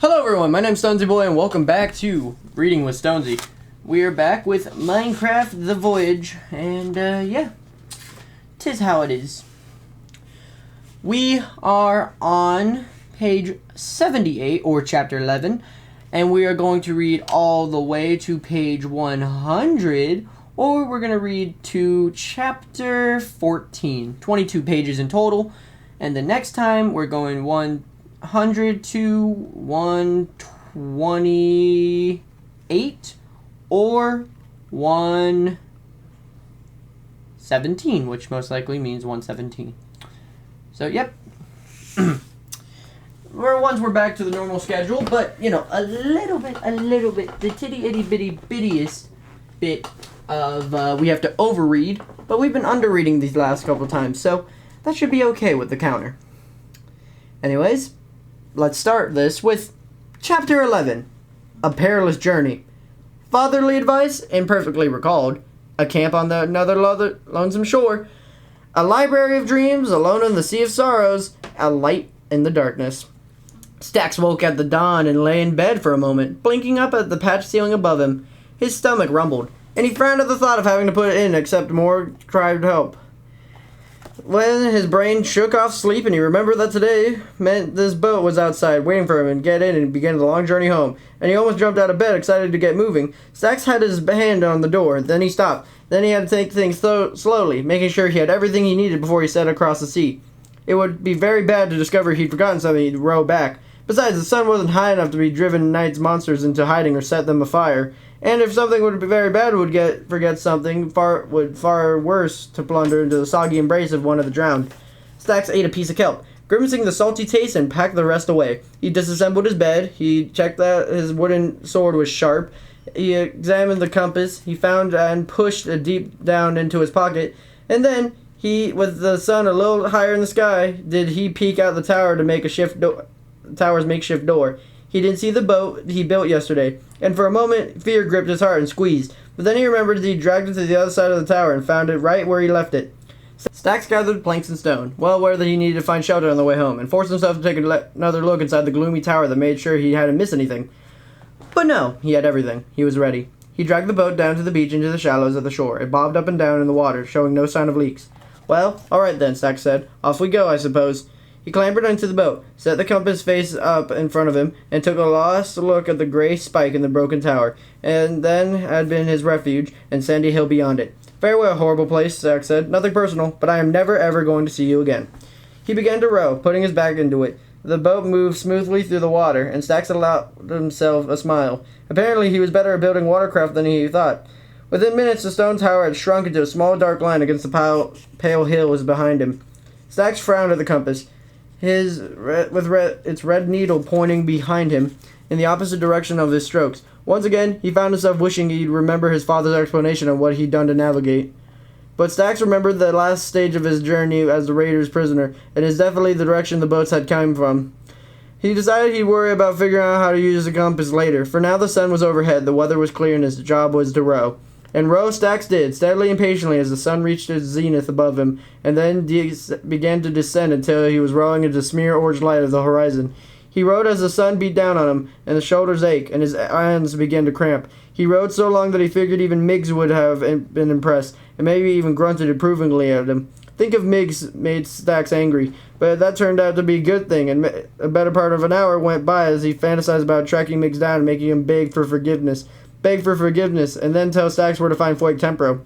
Hello everyone, my name's Stonesy Boy and welcome back to Reading with Stonesy. We are back with Minecraft the Voyage, and yeah, 'tis how it is. We are on page 78, or chapter 11, and we are going to read all the way to page 100, or we're going to read to chapter 14, 22 pages in total, and the next time we're going 100 to 128 or 117, which most likely means 117. So, yep. We're back to the normal schedule, but, you know, a little bit, the titty-itty-bitty-bittiest bit of, we have to overread, but we've been underreading these last couple times, so that should be okay with the counter. Anyways, let's start this with Chapter 11, A Perilous Journey. Fatherly advice, imperfectly recalled. A camp on another lonesome shore. A library of dreams, alone in the sea of sorrows. A light in the darkness. Stax woke at the dawn and lay in bed for a moment, blinking up at the patched ceiling above him. His stomach rumbled, and he frowned at the thought of having to put it in, except more cried help. When his brain shook off sleep and he remembered that today meant this boat was outside waiting for him and get in and begin the long journey home, and he almost jumped out of bed excited to get moving. Stax had his hand on the door, then he stopped. Then he had to take things slowly, making sure he had everything he needed before he set across the sea. It would be very bad to discover he'd forgotten something he'd row back. Besides, the sun wasn't high enough to be driven night's monsters into hiding or set them afire. And if something would be very bad forget something far worse to plunder into the soggy embrace of one of the drowned. Stax ate a piece of kelp, grimacing the salty taste, and packed the rest away. He disassembled his bed. He checked that his wooden sword was sharp. He examined the compass. He found and pushed it deep down into his pocket. And then, with the sun a little higher in the sky, did he peek out the tower to make tower's makeshift door. He didn't see the boat he built yesterday, and for a moment fear gripped his heart and squeezed. But then he remembered that he dragged it to the other side of the tower and found it right where he left it. Stax gathered planks and stone, well aware that he needed to find shelter on the way home, and forced himself to take another look inside the gloomy tower that made sure he hadn't missed anything. But no, he had everything. He was ready. He dragged the boat down to the beach into the shallows of the shore. It bobbed up and down in the water, showing no sign of leaks. Well, all right then, Stax said. Off we go, I suppose. He clambered into the boat, set the compass face up in front of him, and took a last look at the gray spike in the broken tower, and then had been his refuge, and Sandy Hill beyond it. Farewell, horrible place, Stax said. Nothing personal, but I am never ever going to see you again. He began to row, putting his back into it. The boat moved smoothly through the water, and Stax allowed himself a smile. Apparently he was better at building watercraft than he thought. Within minutes, the stone tower had shrunk into a small dark line against the pale hills behind him. Stax frowned at the compass, its red needle pointing behind him in the opposite direction of his strokes. Once again, he found himself wishing he'd remember his father's explanation of what he'd done to navigate. But Stax remembered the last stage of his journey as the Raiders' prisoner, and is definitely the direction the boats had come from. He decided he'd worry about figuring out how to use the compass later. For now the sun was overhead, the weather was clear, and his job was to row. And row Stax did, steadily and patiently as the sun reached its zenith above him, and then began to descend until he was rowing into the smear orange light of the horizon. He rowed as the sun beat down on him, and his shoulders ached, and his hands began to cramp. He rowed so long that he figured even Miggs would have been impressed, and maybe even grunted approvingly at him. Think of Miggs made Stax angry, but that turned out to be a good thing, and a better part of an hour went by as he fantasized about tracking Miggs down and making him beg for forgiveness, and then tell Stax where to find Foik Tempro.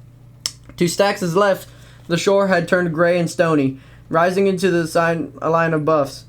To Stax's left, the shore had turned gray and stony, rising into a line of bluffs.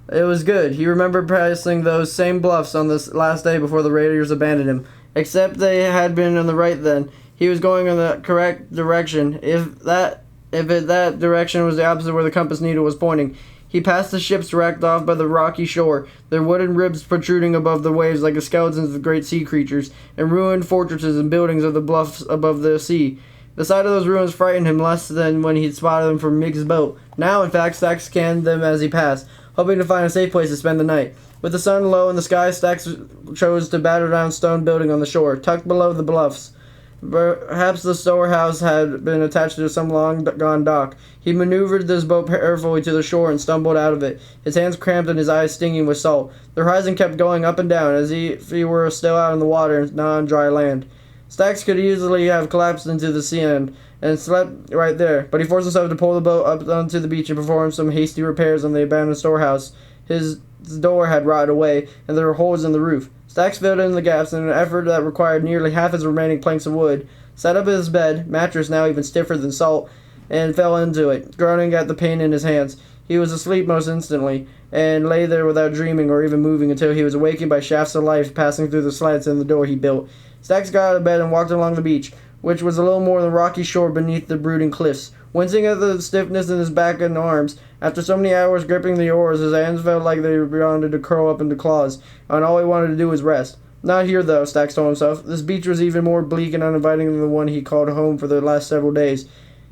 It was good. He remembered passing those same bluffs on this last day before the Raiders abandoned him. Except they had been on the right then. He was going in the correct direction. If that direction was the opposite where the compass needle was pointing. He passed the ships wrecked off by the rocky shore, their wooden ribs protruding above the waves like the skeletons of great sea creatures, and ruined fortresses and buildings of the bluffs above the sea. The sight of those ruins frightened him less than when he'd spotted them from Miggs' boat. Now, in fact, Stax scanned them as he passed, hoping to find a safe place to spend the night. With the sun low in the sky, Stax chose to batter down stone building on the shore, tucked below the bluffs. Perhaps the storehouse had been attached to some long-gone dock. He maneuvered this boat carefully to the shore and stumbled out of it, his hands cramped and his eyes stinging with salt. The horizon kept going up and down, as if he were still out in the water and not on dry land. Stacks could easily have collapsed into the sand and slept right there, but he forced himself to pull the boat up onto the beach and perform some hasty repairs on the abandoned storehouse. His door had rotted away, and there were holes in the roof. Stacks filled in the gaps in an effort that required nearly half his remaining planks of wood, set up his bed, mattress now even stiffer than salt, and fell into it, groaning at the pain in his hands. He was asleep most instantly, and lay there without dreaming or even moving until he was awakened by shafts of light passing through the slats in the door he built. Stacks got out of bed and walked along the beach, which was a little more than rocky shore beneath the brooding cliffs. Wincing at the stiffness in his back and arms, after so many hours gripping the oars, his hands felt like they wanted to curl up into claws, and all he wanted to do was rest. Not here, though, Stacks told himself. This beach was even more bleak and uninviting than the one he called home for the last several days.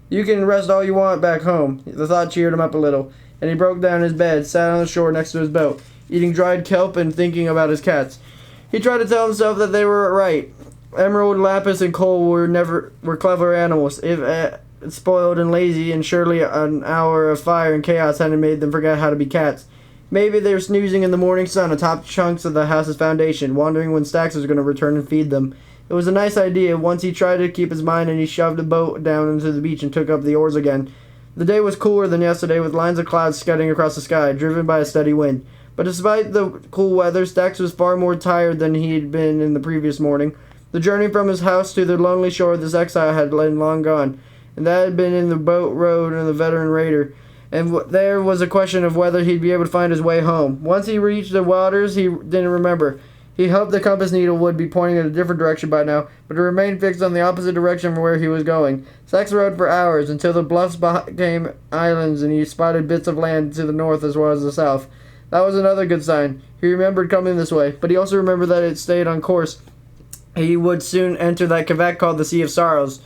You can rest all you want back home. The thought cheered him up a little, and he broke down in his bed, sat on the shore next to his boat, eating dried kelp and thinking about his cats. He tried to tell himself that they were right. Emerald, Lapis, and Coal were clever animals, if spoiled and lazy, and surely an hour of fire and chaos hadn't made them forget how to be cats. Maybe they were snoozing in the morning sun atop chunks of the house's foundation, wondering when Stacks was going to return and feed them. It was a nice idea. Once he tried to keep his mind, and he shoved the boat down into the beach and took up the oars again. The day was cooler than yesterday, with lines of clouds scudding across the sky, driven by a steady wind. But despite the cool weather, Stacks was far more tired than he had been in the previous morning. The journey from his house to the lonely shore of this exile had been long gone, and that had been in the boat rowed and the veteran raider, and there was a question of whether he'd be able to find his way home. Once he reached the waters, he didn't remember. He hoped the compass needle would be pointing in a different direction by now, but it remained fixed on the opposite direction from where he was going. Stacks rowed for hours, until the bluffs became islands, and he spotted bits of land to the north as well as the south. That was another good sign. He remembered coming this way, but he also remembered that it stayed on course. He would soon enter that cavern called the Sea of Sorrows,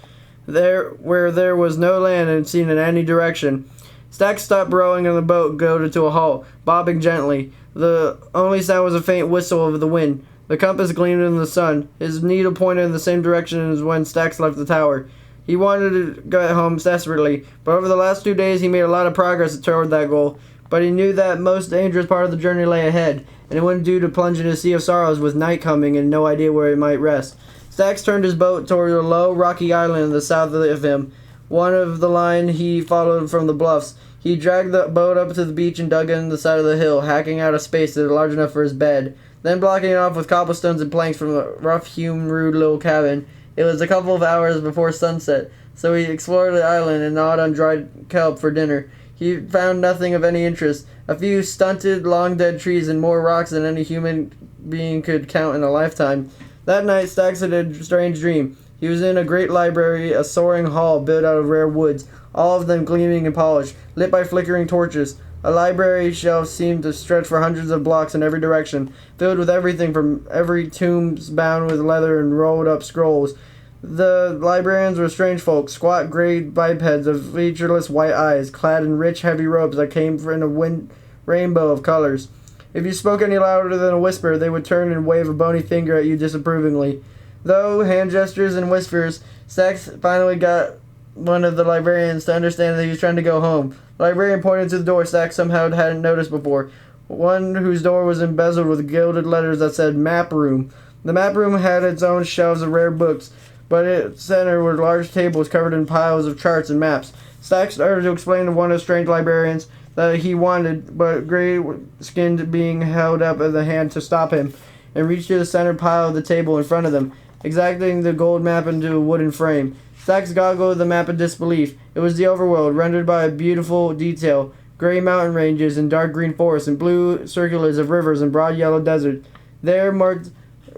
where there was no land and seen in any direction. Stacks stopped rowing and the boat goaded to a halt, bobbing gently. The only sound was a faint whistle of the wind. The compass gleamed in the sun. His needle pointed in the same direction as when Stacks left the tower. He wanted to get home desperately, but over the last 2 days he made a lot of progress toward that goal. But he knew that most dangerous part of the journey lay ahead, and it wouldn't do to plunge into a sea of sorrows with night coming and no idea where he might rest. Stacks turned his boat toward a low, rocky island in the south of him, one of the line he followed from the bluffs. He dragged the boat up to the beach and dug in the side of the hill, hacking out a space that was large enough for his bed, then blocking it off with cobblestones and planks from a rough-hewn, rude little cabin. It was a couple of hours before sunset, so he explored the island and gnawed on dried kelp for dinner. He found nothing of any interest. A few stunted, long-dead trees and more rocks than any human being could count in a lifetime. That night, Stacks had a strange dream. He was in a great library, a soaring hall built out of rare woods, all of them gleaming and polished, lit by flickering torches. A library shelf seemed to stretch for hundreds of blocks in every direction, filled with everything from every tombs bound with leather and rolled up scrolls. The librarians were strange folk, squat gray bipeds of featureless white eyes, clad in rich, heavy robes that came in a rainbow of colors. If you spoke any louder than a whisper, they would turn and wave a bony finger at you disapprovingly. Though hand gestures and whispers, Stacks finally got one of the librarians to understand that he was trying to go home. The librarian pointed to the door Stacks somehow hadn't noticed before, one whose door was embezzled with gilded letters that said Map Room. The map room had its own shelves of rare books, but its center were large tables covered in piles of charts and maps. Stacks started to explain to one of the strange librarians that he wanted, but gray-skinned being held up at the hand to stop him, and reached to the center pile of the table in front of them, exacting the gold map into a wooden frame. Stacks goggled at the map in disbelief. It was the overworld, rendered by a beautiful detail, gray mountain ranges and dark green forests, and blue circulars of rivers and broad yellow desert. There, marked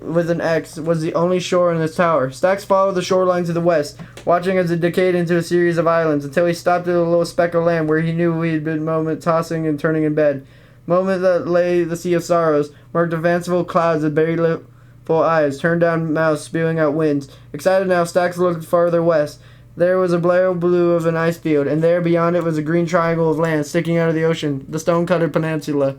with an X, was the only shore in this tower. Stacks followed the shoreline to the west, watching as it decayed into a series of islands, until he stopped at a little speck of land where he knew he had been a moment tossing and turning in bed. Moment that lay the Sea of Sorrows, marked with fanciful clouds of baleful eyes, turned down mouths spewing out winds. Excited now, Stacks looked farther west. There was a blare blue of an ice field, and there beyond it was a green triangle of land sticking out of the ocean, the stone-covered peninsula.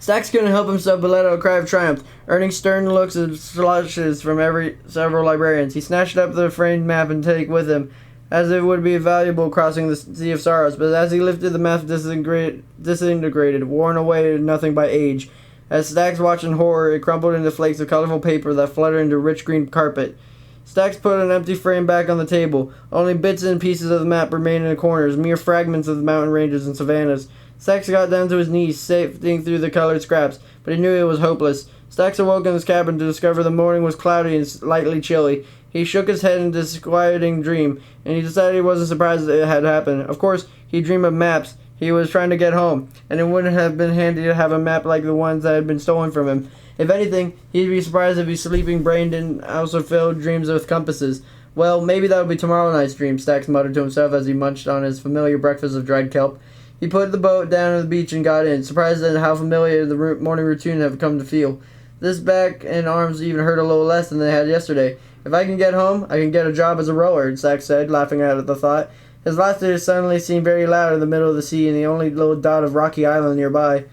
Stacks couldn't help himself but let out a cry of triumph, earning stern looks and slushes from several librarians. He snatched up the framed map and take with him, as it would be valuable crossing the Sea of Sorrows. But as he lifted, the map disintegrated, worn away to nothing by age. As Stacks watched in horror, it crumpled into flakes of colorful paper that fluttered into rich green carpet. Stacks put an empty frame back on the table. Only bits and pieces of the map remained in the corners, mere fragments of the mountain ranges and savannas. Stacks got down to his knees, sifting through the colored scraps, but he knew it was hopeless. Stacks awoke in his cabin to discover the morning was cloudy and slightly chilly. He shook his head in disquieting dream, and he decided he wasn't surprised that it had happened. Of course, he dreamed of maps. He was trying to get home, and it wouldn't have been handy to have a map like the ones that had been stolen from him. If anything, he'd be surprised if his sleeping brain didn't also fill dreams with compasses. Well, maybe that would be tomorrow night's dream, Stacks muttered to himself as he munched on his familiar breakfast of dried kelp. He put the boat down on the beach and got in, surprised at how familiar the morning routine had come to feel. This back and arms even hurt a little less than they had yesterday. If I can get home, I can get a job as a rower, Stacks said, laughing at the thought. His laughter suddenly seemed very loud in the middle of the sea and the only little dot of rocky island nearby.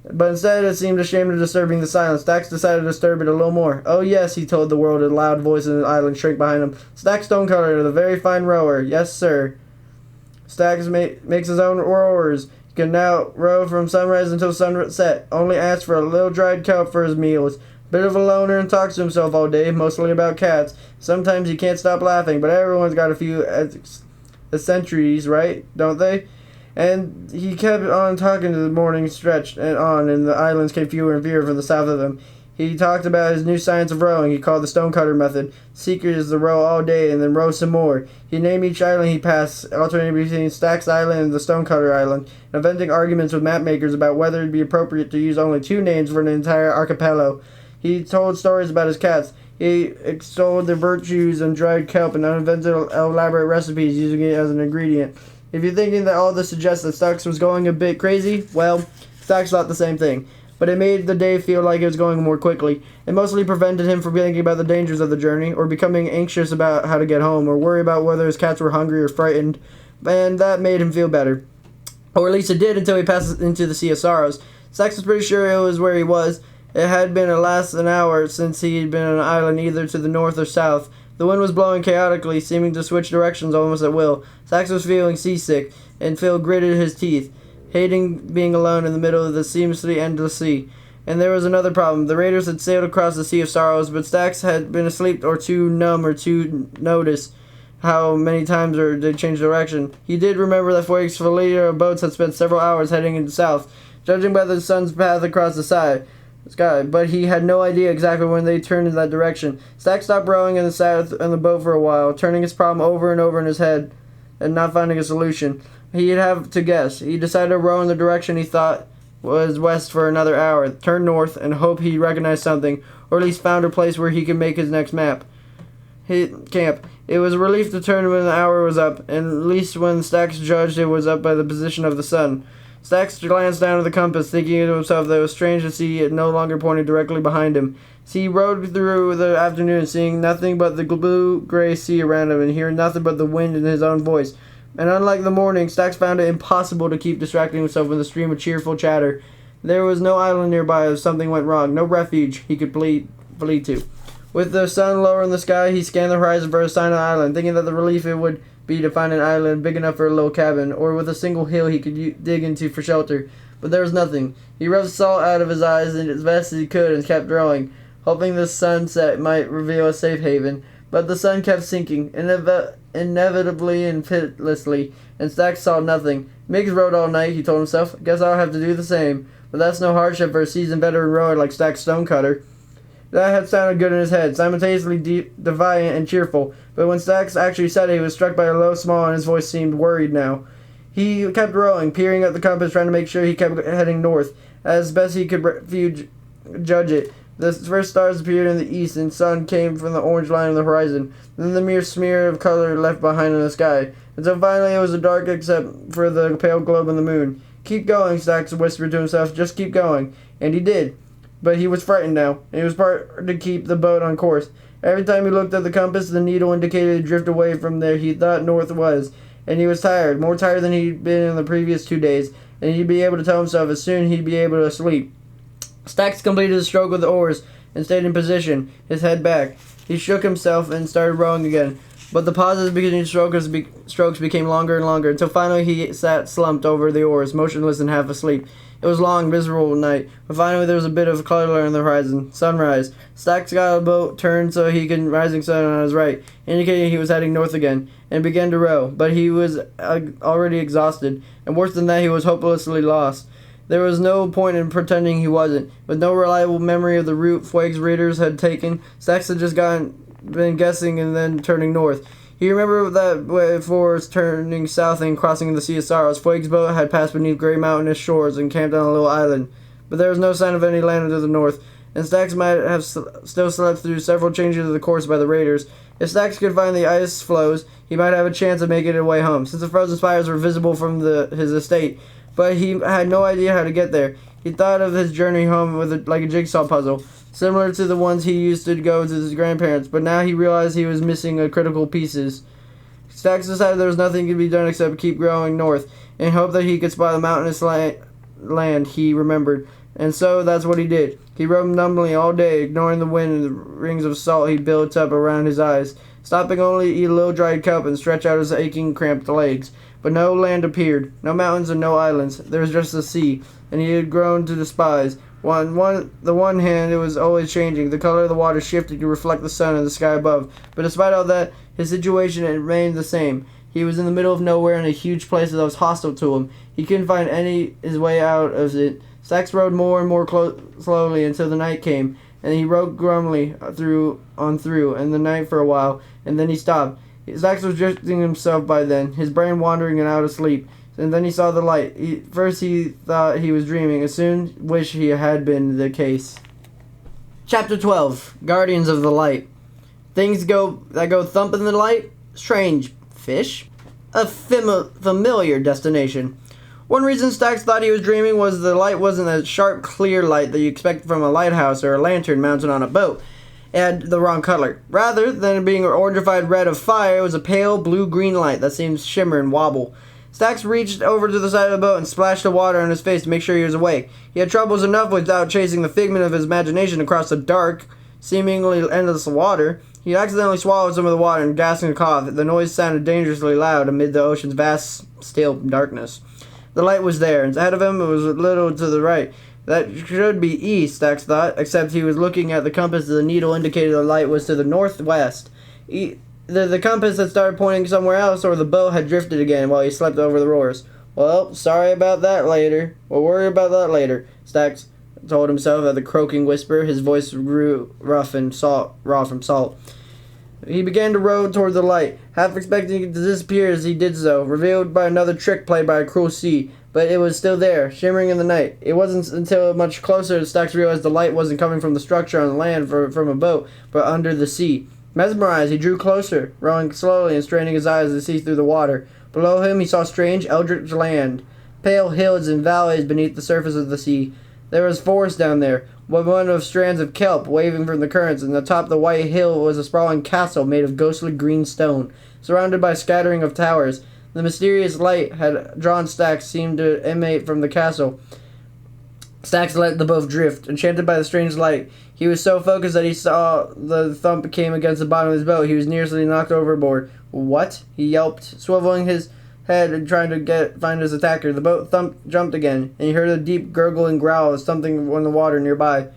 But instead it seemed ashamed of disturbing the silence. Stacks decided to disturb it a little more. "Oh yes," he told the world, a loud voice in the island shrank behind him. "Stacks Stonecutter, the very fine rower. Yes, sir. Stacks makes his own rowers. He can now row from sunrise until sunset. Only asks for a little dried kelp for his meals. Bit of a loner and talks to himself all day, mostly about cats. Sometimes he can't stop laughing, but everyone's got a few eccentricities, right? Don't they?" And he kept on talking as the morning stretched on, and the islands came fewer and fewer from the south of them. He talked about his new science of rowing he called the stonecutter method. Secret is to row all day and then row some more. He named each island he passed, alternating between Stacks Island and the Stonecutter Island, inventing arguments with map makers about whether it would be appropriate to use only two names for an entire archipelago. He told stories about his cats. He extolled the virtues of dried kelp and invented elaborate recipes using it as an ingredient. If you're thinking that all this suggests that Stacks was going a bit crazy, well, Stacks thought the same thing. But it made the day feel like it was going more quickly. It mostly prevented him from thinking about the dangers of the journey, or becoming anxious about how to get home, or worry about whether his cats were hungry or frightened, and that made him feel better. Or at least it did until he passed into the Sea of Sorrows. Stacks was pretty sure it was where he was. It had been at last an hour since he had been on an island either to the north or south. The wind was blowing chaotically, seeming to switch directions almost at will. Stacks was feeling seasick, and Phil gritted his teeth, hating being alone in the middle of the seamlessly endless sea. And there was another problem. The raiders had sailed across the Sea of Sorrows, but Stacks had been asleep or too numb or too notice how many times they changed direction. He did remember that Fueg's flotilla of boats had spent several hours heading into south, judging by the sun's path across the sky, but he had no idea exactly when they turned in that direction. Stacks stopped rowing and sat in the boat for a while, turning his problem over and over in his head and not finding a solution. He'd have to guess. He decided to row in the direction he thought was west for another hour, turn north, and hope he recognized something, or at least found a place where he could make his next camp. It was a relief to turn when the hour was up, and at least when Stacks judged it was up by the position of the sun. Stacks glanced down at the compass, thinking to himself that it was strange to see it no longer pointing directly behind him. He rode through the afternoon, seeing nothing but the blue-gray sea around him, and hearing nothing but the wind and his own voice. And unlike the morning, Stacks found it impossible to keep distracting himself with a stream of cheerful chatter. There was no island nearby if something went wrong, no refuge he could flee to. With the sun lower in the sky, he scanned the horizon for a sign of an island, thinking that the relief it would be to find an island big enough for a little cabin, or with a single hill he could dig into for shelter. But there was nothing. He rubbed salt out of his eyes as best as he could and kept rowing, hoping the sunset might reveal a safe haven. But the sun kept sinking, inevitably and pitilessly, and Stacks saw nothing. Miggs rowed all night, he told himself. Guess I'll have to do the same. But that's no hardship for a seasoned veteran rower like Stacks Stonecutter. That had sounded good in his head, simultaneously defiant and cheerful. But when Stacks actually said it, he was struck by a low smile, and his voice seemed worried now. He kept rowing, peering at the compass, trying to make sure he kept heading north, as best he could judge it. The first stars appeared in the east, and sun came from the orange line of the horizon, then the mere smear of color left behind in the sky, until finally it was dark except for the pale globe of the moon. "Keep going," Stacks whispered to himself. "Just keep going." And he did. But he was frightened now, and it was part to keep the boat on course. Every time he looked at the compass, the needle indicated a drift away from there he thought north was, and he was tired, more tired than he'd been in the previous 2 days, and he'd be able to tell himself as soon he'd be able to sleep. Stacks completed his stroke with the oars and stayed in position, his head back. He shook himself and started rowing again, but the pauses between strokes became longer and longer, until finally he sat slumped over the oars, motionless and half asleep. It was a long, miserable night, but finally there was a bit of color on the horizon. Sunrise. Stacks got a boat turned so he could rising sun on his right, indicating he was heading north again, and began to row, but he was already exhausted, and worse than that, he was hopelessly lost. There was no point in pretending he wasn't. With no reliable memory of the route Fueg's raiders had taken, Stacks had just been guessing and then turning north. He remembered that before turning south and crossing the Sea of Sorrows, Fueg's boat had passed beneath gray mountainous shores and camped on a little island. But there was no sign of any land to the north, and Stacks might have still slept through several changes of the course by the raiders. If Stacks could find the ice floes, he might have a chance of making it away home, since the frozen spires were visible from his estate. But he had no idea how to get there. He thought of his journey home like a jigsaw puzzle, similar to the ones he used to go to his grandparents, but now he realized he was missing a critical pieces. Stacks decided there was nothing to be done except keep growing north, and hope that he could spot the mountainous land he remembered. And so that's what he did. He rowed numbly all day, ignoring the wind and the rings of salt he built up around his eyes, stopping only to eat a little dried kelp and stretch out his aching, cramped legs. But no land appeared, no mountains and no islands. There was just the sea, and he had grown to despise. On the one hand, it was always changing. The color of the water shifted to reflect the sun and the sky above. But despite all that, his situation remained the same. He was in the middle of nowhere in a huge place that was hostile to him. He couldn't find his way out of it. Stacks rowed more and more slowly until the night came, and he rowed grumly through and the night for a while, and then he stopped. Stacks was drifting himself by then, his brain wandering and out of sleep, and then he saw the light. First he thought he was dreaming, and soon wished he had been the case. Chapter 12. Guardians of the Light. Things that go thump in the light? Strange fish? A familiar destination. One reason Stacks thought he was dreaming was the light wasn't a sharp, clear light that you expect from a lighthouse or a lantern mounted on a boat. It had the wrong color. Rather than being an orangified red of fire, it was a pale blue-green light that seemed to shimmer and wobble. Stacks reached over to the side of the boat and splashed the water on his face to make sure he was awake. He had troubles enough without chasing the figment of his imagination across the dark, seemingly endless water. He accidentally swallowed some of the water and gasped and coughed. The noise sounded dangerously loud amid the ocean's vast, still darkness. The light was there, and ahead of him it was a little to the right. That should be east, Stacks thought, except he was looking at the compass. The needle indicated the light was to the northwest. The compass had started pointing somewhere else, or the boat had drifted again while he slept over the roars. Well, sorry about that later. We'll worry about that later, Stacks told himself at the croaking whisper. His voice grew raw from salt. He began to row toward the light, half expecting it to disappear as he did so, revealed by another trick played by a cruel sea. But it was still there, shimmering in the night. It wasn't until much closer that Stacks realized the light wasn't coming from the structure on the land from a boat, but under the sea. Mesmerized, he drew closer, rowing slowly and straining his eyes to see through the water. Below him he saw strange, eldritch land, pale hills and valleys beneath the surface of the sea. There was forest down there, one of strands of kelp waving from the currents, and atop the white hill was a sprawling castle made of ghostly green stone, surrounded by a scattering of towers. The mysterious light had drawn Stacks seemed to emanate from the castle. Stacks let the boat drift, enchanted by the strange light. He was so focused that he saw the thump came against the bottom of his boat. He was nearly knocked overboard. What? He yelped, swiveling his head and trying to find his attacker. The boat jumped again, and he heard a deep gurgling growl of something in the water nearby.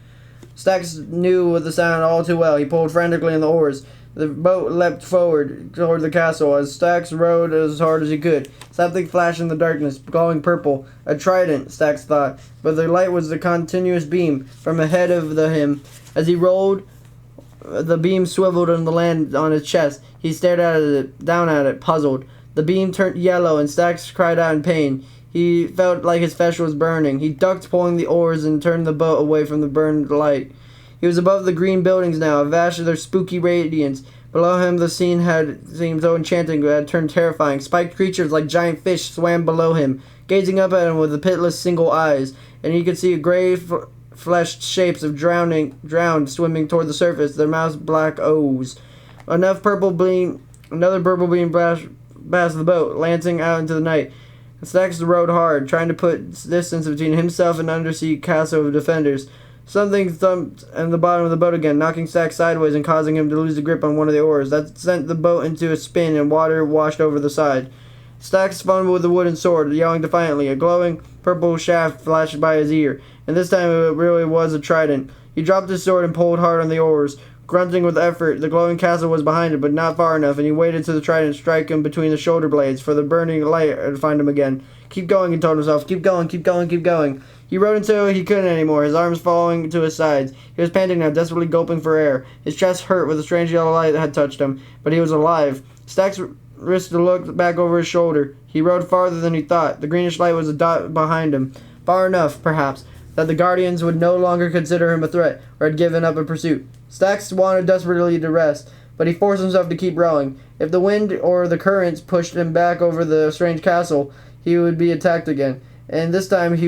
Stacks knew the sound all too well. He pulled frantically on the oars. The boat leapt forward toward the castle as Stacks rowed as hard as he could. Something flashed in the darkness, glowing purple. A trident, Stacks thought, but the light was a continuous beam from ahead of him. As he rolled, the beam swiveled on the land on his chest. He stared down at it, puzzled. The beam turned yellow, and Stacks cried out in pain. He felt like his flesh was burning. He ducked, pulling the oars, and turned the boat away from the burned light. He was above the green buildings now, avast of their spooky radiance. Below him the scene had seemed so enchanting it had turned terrifying. Spiked creatures like giant fish swam below him, gazing up at him with the pitiless single eyes, and he could see gray fleshed shapes of drowned swimming toward the surface, their mouths black O's. Another purple beam past the boat, lancing out into the night. Stacks rowed hard, trying to put distance between himself and undersea castle of defenders. Something thumped in the bottom of the boat again, knocking Stack sideways and causing him to lose the grip on one of the oars. That sent the boat into a spin and water washed over the side. Stack fumbled with the wooden sword, yelling defiantly. A glowing purple shaft flashed by his ear, and this time it really was a trident. He dropped his sword and pulled hard on the oars. Grunting with effort, the glowing castle was behind him, but not far enough, and he waited till the trident strike him between the shoulder blades for the burning light to find him again. Keep going, he told himself. Keep going, keep going, keep going. He rode until he couldn't anymore, his arms falling to his sides. He was panting now, desperately gulping for air. His chest hurt with a strange yellow light that had touched him, but he was alive. Stack's wrist looked back over his shoulder. He rode farther than he thought. The greenish light was a dot behind him, far enough, perhaps, that the Guardians would no longer consider him a threat, or had given up a pursuit. Stax wanted desperately to rest, but he forced himself to keep rowing. If the wind or the currents pushed him back over the strange castle, he would be attacked again, and this time he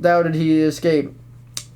doubted he'd escape.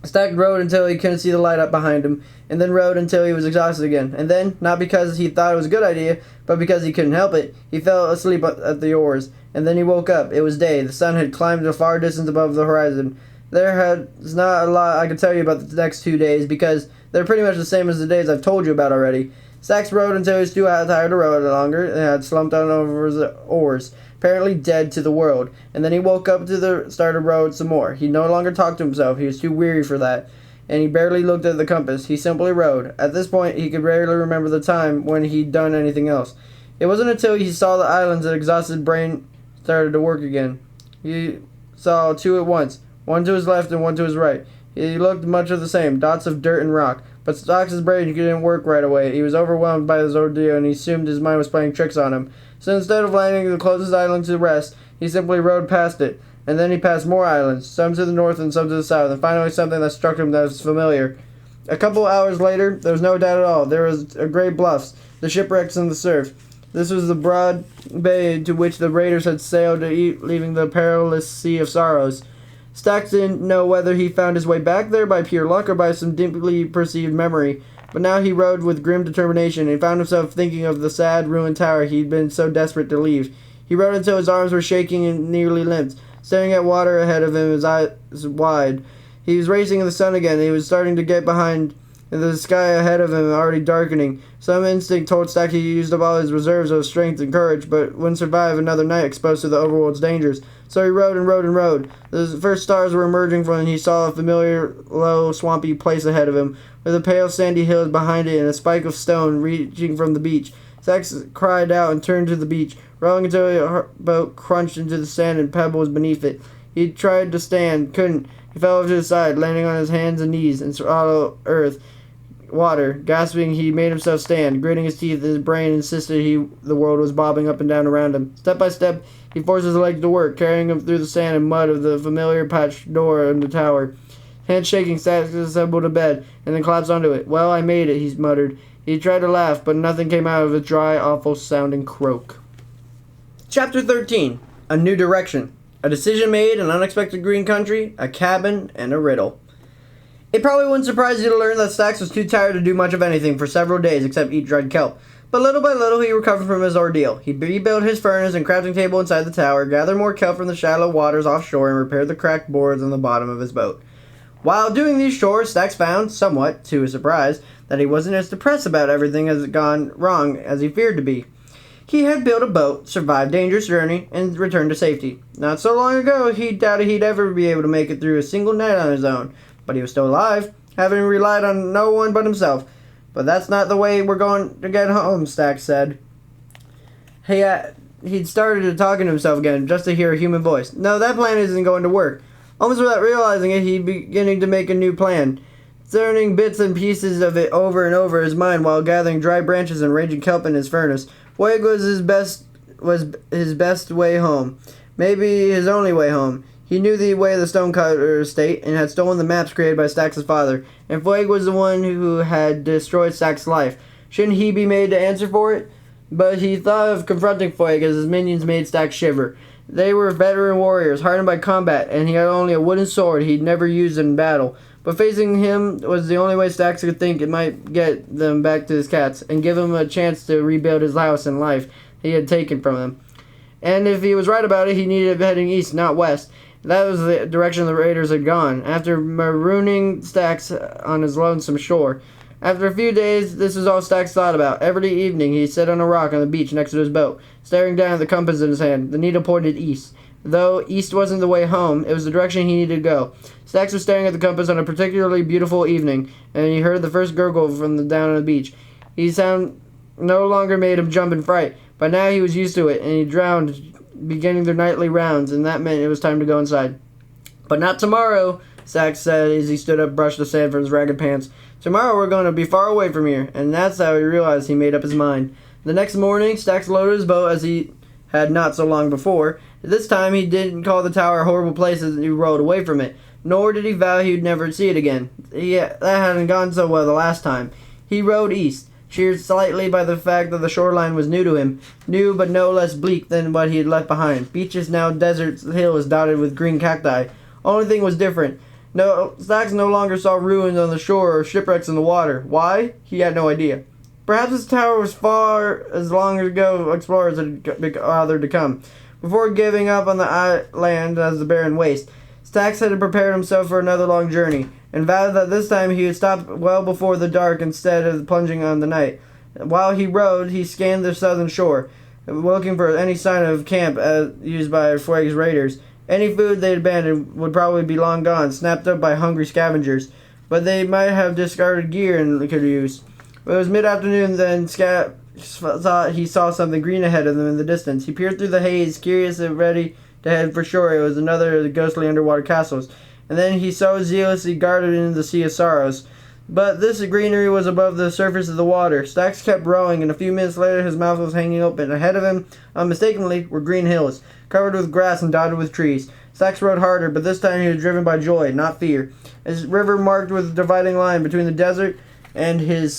Stack rode until he couldn't see the light up behind him, and then rode until he was exhausted again. And then, not because he thought it was a good idea, but because he couldn't help it, he fell asleep at the oars. And then he woke up. It was day. The sun had climbed a far distance above the horizon. There's not a lot I can tell you about the next 2 days, because they're pretty much the same as the days I've told you about already. Stax rode until he was too tired to row any longer, and had slumped down over his oars, apparently dead to the world. And then he woke up started rowing some more. He no longer talked to himself. He was too weary for that, and he barely looked at the compass. He simply rowed. At this point, he could rarely remember the time when he'd done anything else. It wasn't until he saw the islands that exhausted brain started to work again. He saw two at once, one to his left and one to his right. He looked much of the same, dots of dirt and rock. But Stax's brain didn't work right away. He was overwhelmed by this ordeal, and he assumed his mind was playing tricks on him. So instead of landing the closest island to the rest, he simply rowed past it. And then he passed more islands, some to the north and some to the south, and finally something that struck him that was familiar. A couple hours later, there was no doubt at all. There was great bluffs, the shipwrecks and the surf. This was the broad bay to which the raiders had sailed leaving the perilous Sea of Sorrows. Stax didn't know whether he found his way back there by pure luck or by some deeply perceived memory, but now he rode with grim determination and found himself thinking of the sad, ruined tower he'd been so desperate to leave. He rode until his arms were shaking and nearly limped, staring at water ahead of him, his eyes wide. He was racing in the sun again, and he was starting to get behind, and the sky ahead of him already darkening. Some instinct told Stack he used up all his reserves of strength and courage, but wouldn't survive another night exposed to the overworld's dangers. So he rode and rode and rode. The first stars were emerging from, and he saw a familiar, low, swampy place ahead of him, with the pale sandy hills behind it and a spike of stone reaching from the beach. Stax cried out and turned to the beach, rowing until the boat crunched into the sand and pebbles beneath it. He tried to stand, couldn't. He fell over to the side, landing on his hands and knees, and swallowed water. Gasping, he made himself stand, gritting his teeth. His brain insisted the world was bobbing up and down around him. Step by step, he forced his legs to work, carrying him through the sand and mud of the familiar patched door in the tower. Hands shaking, Stax assembled a bed, and then collapsed onto it. "Well, I made it," he muttered. He tried to laugh, but nothing came out of a dry, awful-sounding croak. Chapter 13. A New Direction. A decision made, an unexpected green country, a cabin, and a riddle. It probably wouldn't surprise you to learn that Stax was too tired to do much of anything for several days except eat dried kelp. But little by little he recovered from his ordeal. He rebuilt his furnace and crafting table inside the tower, gathered more kelp from the shallow waters offshore, and repaired the cracked boards on the bottom of his boat. While doing these chores, Stax found, somewhat to his surprise, that he wasn't as depressed about everything as had gone wrong as he feared to be. He had built a boat, survived dangerous journey, and returned to safety. Not so long ago, he doubted he'd ever be able to make it through a single night on his own. But he was still alive, having relied on no one but himself. "But that's not the way we're going to get home," Stax said. He'd started talking to himself again, just to hear a human voice. No, that plan isn't going to work. Almost without realizing it, he'd beginning to make a new plan, turning bits and pieces of it over and over his mind while gathering dry branches and raging kelp in his furnace. Voyage was his best way home, maybe his only way home. He knew the way of the stonecutter estate and had stolen the maps created by Stax's father, and Voyage was the one who had destroyed Stax's life. Shouldn't he be made to answer for it? But he thought of confronting Voyage as his minions made Stax shiver. They were veteran warriors, hardened by combat, and he had only a wooden sword he'd never used in battle. But facing him was the only way Stax could think it might get them back to his cats, and give him a chance to rebuild his house and life he had taken from him. And if he was right about it, he needed heading east, not west. That was the direction the raiders had gone, after marooning Stax on his lonesome shore. After a few days, this is all Stax thought about. Every evening, he sat on a rock on the beach next to his boat, staring down at the compass in his hand. The needle pointed east. Though east wasn't the way home, it was the direction he needed to go. Stax was staring at the compass on a particularly beautiful evening, and he heard the first gurgle from down on the beach. His sound no longer made him jump in fright. By now he was used to it, and he drowned, beginning their nightly rounds, and that meant it was time to go inside. "But not tomorrow," Stax said as he stood up and brushed the sand from his ragged pants. "Tomorrow we're going to be far away from here," and that's how he realized he made up his mind. The next morning, Stax loaded his boat as he had not so long before. This time he didn't call the tower a horrible place as he rowed away from it, nor did he vow he'd never see it again. That hadn't gone so well the last time. He rowed east, cheered slightly by the fact that the shoreline was new to him, new but no less bleak than what he had left behind. Beaches, now deserts, hills dotted with green cacti. Only thing was different. No, Stax no longer saw ruins on the shore or shipwrecks in the water. Why? He had no idea. Perhaps this tower was far as long ago explorers had bothered to come. Before giving up on the island as the barren waste, Stax had prepared himself for another long journey, and vowed that this time he would stop well before the dark instead of plunging on the night. While he rowed, he scanned the southern shore, looking for any sign of camp used by Fueg's raiders. Any food they'd abandoned would probably be long gone, snapped up by hungry scavengers, but they might have discarded gear and could use. It was mid-afternoon, then thought he saw something green ahead of them in the distance. He peered through the haze, curious and ready to head for shore. It was another of the ghostly underwater castles. And then he so zealously guarded into the Sea of Sorrows. But this greenery was above the surface of the water. Stax kept rowing, and a few minutes later his mouth was hanging open. Ahead of him, unmistakably, were green hills, covered with grass and dotted with trees. Stax rowed harder, but this time he was driven by joy, not fear. His river marked with a dividing line between the desert and his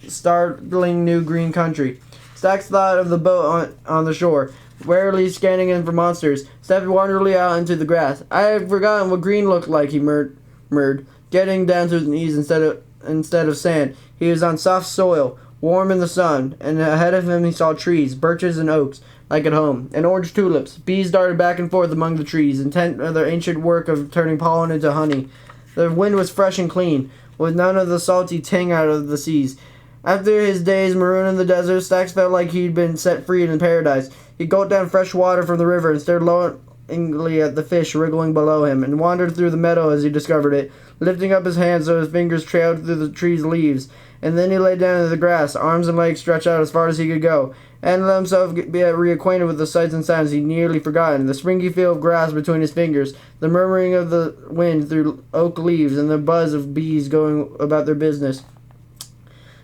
startling new green country. Stax thought of the boat on the shore, warily scanning in for monsters, stepped wanderingly out into the grass. "I had forgotten what green looked like," he murmured, getting down to his knees instead of sand. He was on soft soil, warm in the sun, and ahead of him he saw trees, birches and oaks, like at home, and orange tulips. Bees darted back and forth among the trees, intent on their ancient work of turning pollen into honey. The wind was fresh and clean, with none of the salty tang out of the seas. After his days marooned in the desert, Stax felt like he'd been set free in paradise. He gulped down fresh water from the river and stared longingly at the fish wriggling below him, and wandered through the meadow as he discovered it, lifting up his hands so his fingers trailed through the tree's leaves. And then he lay down in the grass, arms and legs stretched out as far as he could go, and let himself get reacquainted with the sights and sounds he'd nearly forgotten. The springy feel of grass between his fingers, the murmuring of the wind through oak leaves, and the buzz of bees going about their business.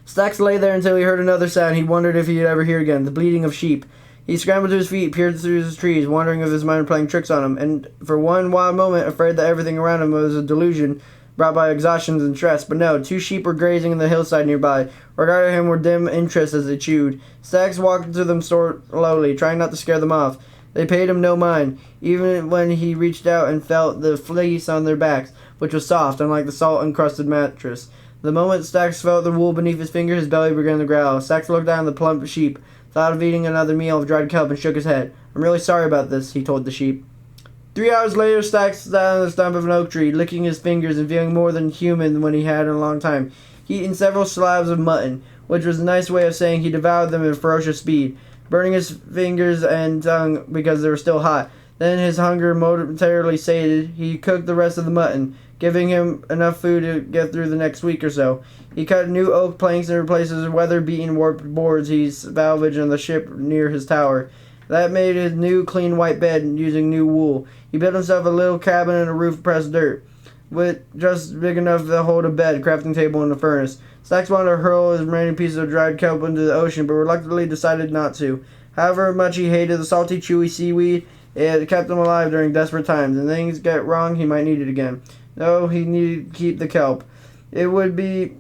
Stax lay there until he heard another sound he wondered if he'd ever hear again, the bleating of sheep. He scrambled to his feet, peered through the trees, wondering if his mind were playing tricks on him, and for one wild moment afraid that everything around him was a delusion brought by exhaustion and stress. But no, 2 sheep were grazing on the hillside nearby, regarding him with dim interest as they chewed. Stax walked to them slowly, trying not to scare them off. They paid him no mind, even when he reached out and felt the fleece on their backs, which was soft, unlike the salt-encrusted mattress. The moment Stax felt the wool beneath his fingers, his belly began to growl. Stax looked down at the plump sheep, thought of eating another meal of dried kelp, and shook his head. "I'm really sorry about this," he told the sheep. 3 hours later, Stax sat on the stump of an oak tree, licking his fingers and feeling more than human than he had in a long time. He'd eaten several slabs of mutton, which was a nice way of saying he devoured them at ferocious speed, burning his fingers and tongue because they were still hot. Then, his hunger momentarily sated, he cooked the rest of the mutton, giving him enough food to get through the next week or so. He cut new oak planks and replaced the weather-beaten warped boards he salvaged on the ship near his tower. That made his new clean white bed using new wool. He built himself a little cabin in a roof-pressed dirt, with just big enough to hold a bed, crafting table, and a furnace. Stax wanted to hurl his remaining pieces of dried kelp into the ocean, but reluctantly decided not to. However much he hated the salty, chewy seaweed, it had kept him alive during desperate times, and things get wrong, he might need it again. No, he needed to keep the kelp. It would be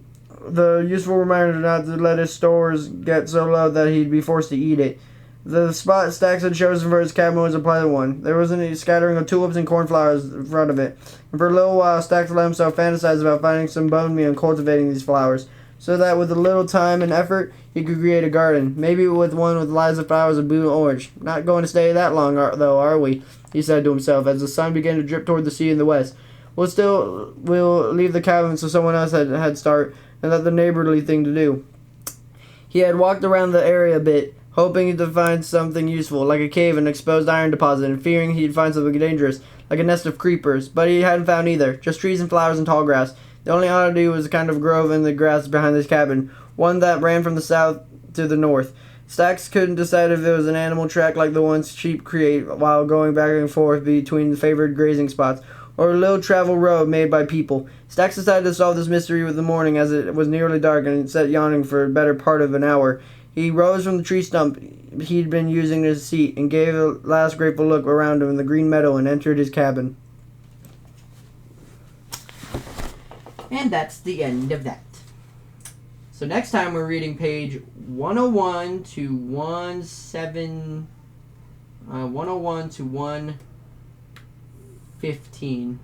the useful reminder not to let his stores get so low that he'd be forced to eat it. The spot Stax had chosen for his cabin was a pleasant one. There was a scattering of tulips and cornflowers in front of it, and for a little while Stax let himself fantasize about finding some bone meal and cultivating these flowers. so that with a little time and effort he could create a garden. Maybe with one with lots of flowers of blue and orange. Not going to stay that long, though, are we? He said to himself as the sun began to drip toward the sea in the west. We'll leave the cabin so someone else had start, and that's the neighborly thing to do. He had walked around the area a bit, hoping to find something useful, like a cave and exposed iron deposit, and fearing he'd find something dangerous, like a nest of creepers. But he hadn't found either, just trees and flowers and tall grass. The only oddity was a kind of grove in the grass behind his cabin, one that ran from the south to the north. Stacks couldn't decide if it was an animal track like the ones sheep create while going back and forth between the favored grazing spots, or a little travel road made by people. Stacks decided to solve this mystery with the morning, as it was nearly dark and sat yawning for a better part of an hour. He rose from the tree stump he'd been using as a seat and gave a last grateful look around him in the green meadow and entered his cabin. And that's the end of that. So next time we're reading page 101 to 115,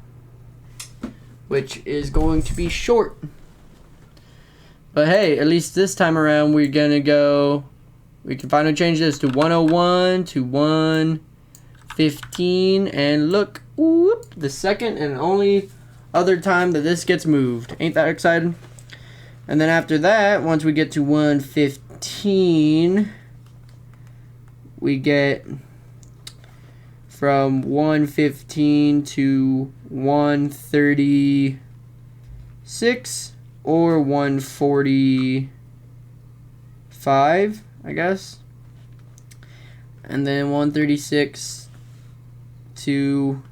which is going to be short. But hey, at least this time around we can finally change this to 101 to 115, and look, whoop, the second and only other time that this gets moved. Ain't that exciting? And then after that, once we get to 115, we get from 115 to 136 or 145, I guess. And then 136 to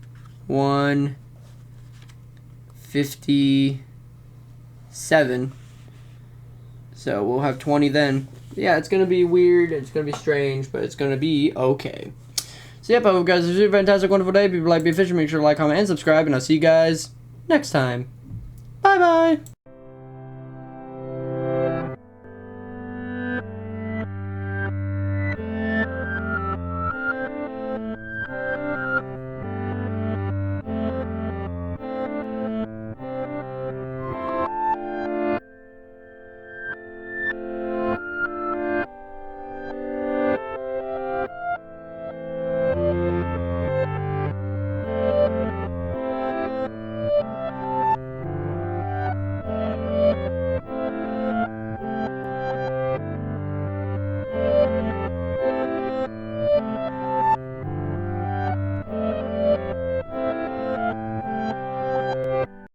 157. So we'll have 20 then. Yeah, it's going to be weird, it's going to be strange, but it's going to be okay. So yep, I hope you guys have a fantastic, wonderful day. If you like Be Fishing, make sure to like, comment, and subscribe, and I'll see you guys next time. Bye-bye!